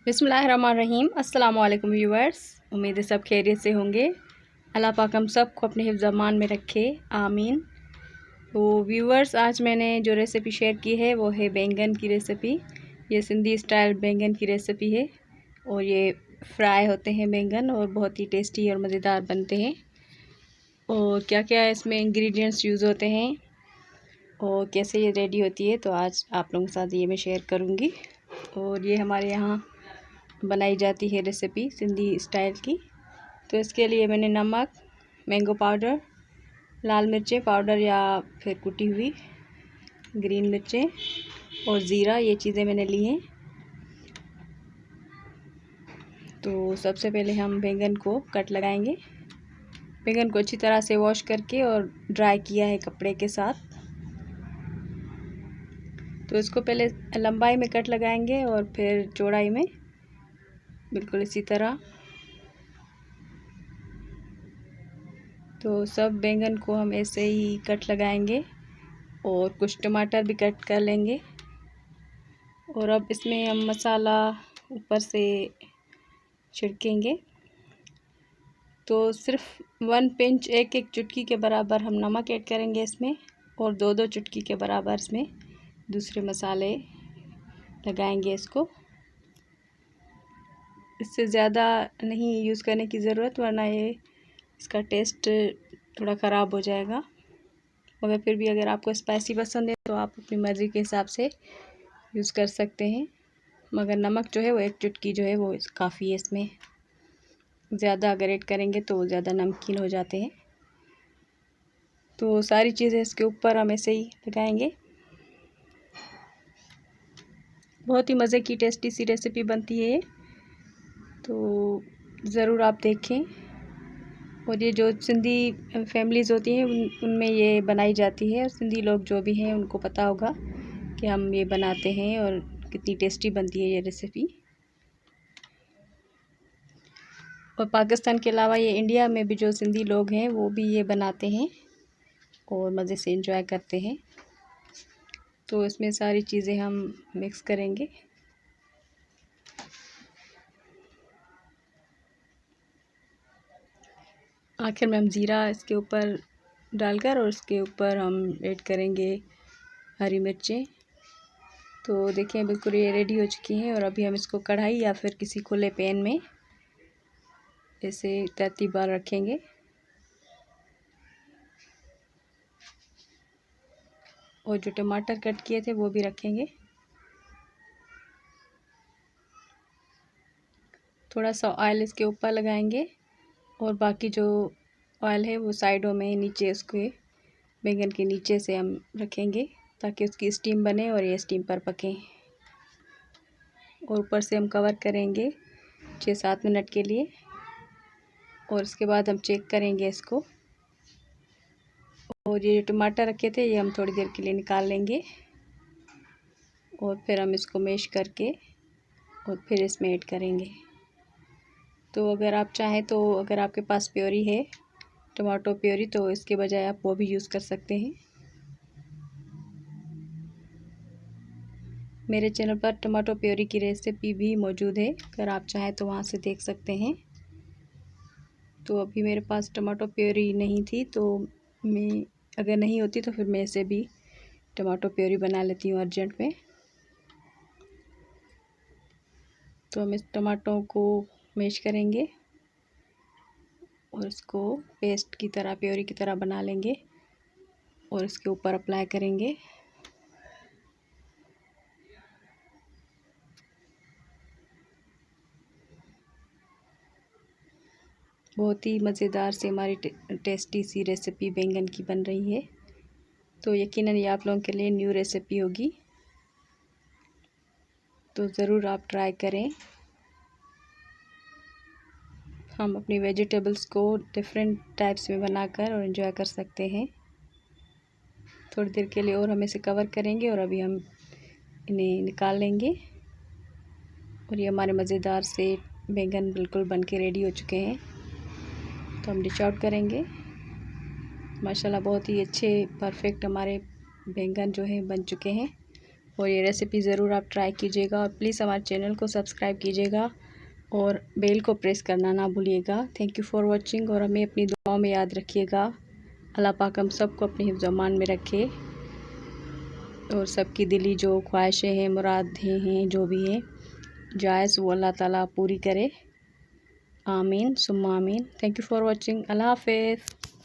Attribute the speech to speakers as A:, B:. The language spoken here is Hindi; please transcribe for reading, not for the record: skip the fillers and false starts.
A: बिस्मिल्लाहिर्रहमानिर्रहीम। अस्सलाम वालेकुम व्यूअर्स, उम्मीद है सब खैरियत से होंगे। अल्लाह पाक हम सब को अपने हिफ्ज़ अमान में रखे, आमीन। तो व्यूअर्स, आज मैंने जो रेसिपी शेयर की है वो है बैंगन की रेसिपी। ये सिंधी स्टाइल बैंगन की रेसिपी है और ये फ्राई होते हैं बैंगन और बहुत ही टेस्टी और मज़ेदार बनते हैं। और क्या क्या इसमें इंग्रेडिएंट्स यूज़ होते हैं और कैसे ये रेडी होती है, तो आज आप लोगों के साथ ये मैं शेयर करूँगी। और ये हमारे यहाँ बनाई जाती है रेसिपी सिंधी स्टाइल की। तो इसके लिए मैंने नमक, मैंगो पाउडर, लाल मिर्चें पाउडर या फिर कुटी हुई, ग्रीन मिर्चें और ज़ीरा, ये चीज़ें मैंने ली हैं। तो सबसे पहले हम बैंगन को कट लगाएंगे। बैंगन को अच्छी तरह से वॉश करके और ड्राई किया है कपड़े के साथ। तो इसको पहले लंबाई में कट लगाएंगे और फिर चौड़ाई में, बिल्कुल इसी तरह। तो सब बैंगन को हम ऐसे ही कट लगाएंगे और कुछ टमाटर भी कट कर लेंगे। और अब इसमें हम मसाला ऊपर से छिड़केंगे। तो सिर्फ 1 पिंच, एक चुटकी के बराबर हम नमक ऐड करेंगे इसमें और 2 चुटकी के बराबर इसमें दूसरे मसाले लगाएंगे इसको। इससे ज़्यादा नहीं यूज़ करने की ज़रूरत, वरना ये इसका टेस्ट थोड़ा ख़राब हो जाएगा। मगर फिर भी अगर आपको स्पाइसी पसंद है तो आप अपनी मर्ज़ी के हिसाब से यूज़ कर सकते हैं। मगर नमक जो है वो 1 चुटकी जो है वो काफ़ी है। इसमें ज़्यादा अगर ऐड करेंगे तो ज़्यादा नमकीन हो जाते हैं। तो सारी चीज़ें इसके ऊपर हम ऐसे ही लगाएंगे। बहुत ही मज़े की टेस्टी सी रेसिपी बनती है ये, तो ज़रूर आप देखें। और ये जो सिंधी फैमिलीज़ होती हैं उनमें ये बनाई जाती है। और सिंधी लोग जो भी हैं उनको पता होगा कि हम ये बनाते हैं और कितनी टेस्टी बनती है ये रेसिपी। और पाकिस्तान के अलावा ये इंडिया में भी जो सिंधी लोग हैं वो भी ये बनाते हैं और मज़े से एंजॉय करते हैं। तो इसमें सारी चीज़ें हम मिक्स करेंगे। आखिर में हम ज़ीरा इसके ऊपर डालकर और इसके ऊपर हम ऐड करेंगे हरी मिर्चें। तो देखिए बिल्कुल ये रेडी हो चुकी हैं। और अभी हम इसको कढ़ाई या फिर किसी खुले पैन में ऐसे तरतीबार रखेंगे। और जो टमाटर कट किए थे वो भी रखेंगे। थोड़ा सा ऑयल इसके ऊपर लगाएंगे और बाकी जो ऑयल है वो साइडों में नीचे उसके बैंगन के नीचे से हम रखेंगे ताकि उसकी स्टीम बने और ये स्टीम पर पकें। और ऊपर से हम कवर करेंगे 6-7 मिनट के लिए। और इसके बाद हम चेक करेंगे इसको। और ये टमाटर रखे थे ये हम थोड़ी देर के लिए निकाल लेंगे और फिर हम इसको मैश करके और फिर इसमें ऐड करेंगे। तो अगर आप चाहें तो अगर आपके पास प्योरी है, टमाटो प्योरी, तो इसके बजाय आप वो भी यूज़ कर सकते हैं। मेरे चैनल पर टमाटो प्योरी की रेसिपी भी मौजूद है, अगर आप चाहें तो वहाँ से देख सकते हैं। तो अभी मेरे पास टमाटो प्योरी नहीं थी, तो मैं अगर नहीं होती तो फिर मैं इसे भी टमाटो प्योरी बना लेती हूँ अर्जेंट में। तो हम इस टमाटो को मैश करेंगे और इसको पेस्ट की तरह, प्योरी की तरह बना लेंगे और इसके ऊपर अप्लाई करेंगे। बहुत ही मज़ेदार से हमारी टेस्टी सी रेसिपी बैंगन की बन रही है। तो यकीनन ये आप लोगों के लिए न्यू रेसिपी होगी, तो ज़रूर आप ट्राई करें। हम अपनी वेजिटेबल्स को डिफरेंट टाइप्स में बनाकर और एंजॉय कर सकते हैं। थोड़ी देर के लिए और हम इसे कवर करेंगे और अभी हम इन्हें निकाल लेंगे। और ये हमारे मज़ेदार से बैंगन बिल्कुल बन के रेडी हो चुके हैं। तो हम डिश आउट करेंगे। माशाल्लाह बहुत ही अच्छे परफेक्ट हमारे बैंगन जो है बन चुके हैं। और ये रेसिपी ज़रूर आप ट्राई कीजिएगा और प्लीज़ हमारे चैनल को सब्सक्राइब कीजिएगा और बेल को प्रेस करना ना भूलिएगा। थैंक यू फॉर वॉचिंग और हमें अपनी दुआओं में याद रखिएगा। अल्लाह पाक हम सबको अपने हिफ्ज़ अमान में रखे और सबकी दिली जो ख्वाहिशें हैं, मुरादें हैं, जो भी हैं जायज़, वो अल्लाह ताला पूरी करे। आमीन सुम्मा आमीन। Thank you for watching. अल्लाह हाफ़िज़।